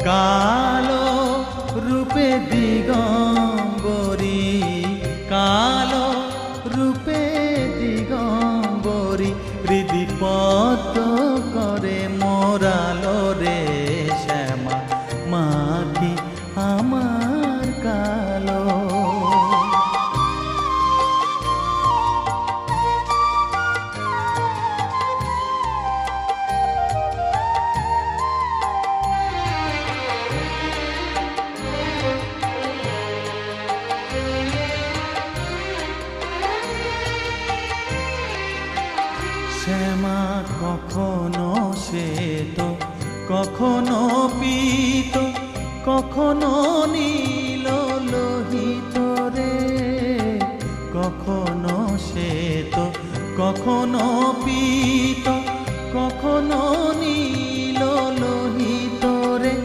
কালো রূপে দিগম্বরী, কালো রূপে দিগম্বরী, হৃদিপদ্ম করে মোরালো রে শ্যামা, মা কি আমার কালো। শ্যামা কখনো শ্বেত, কখনো পীত, কখনো নীল লোহিত রে, কখনো শ্বেত, কখনো পীত, কখনো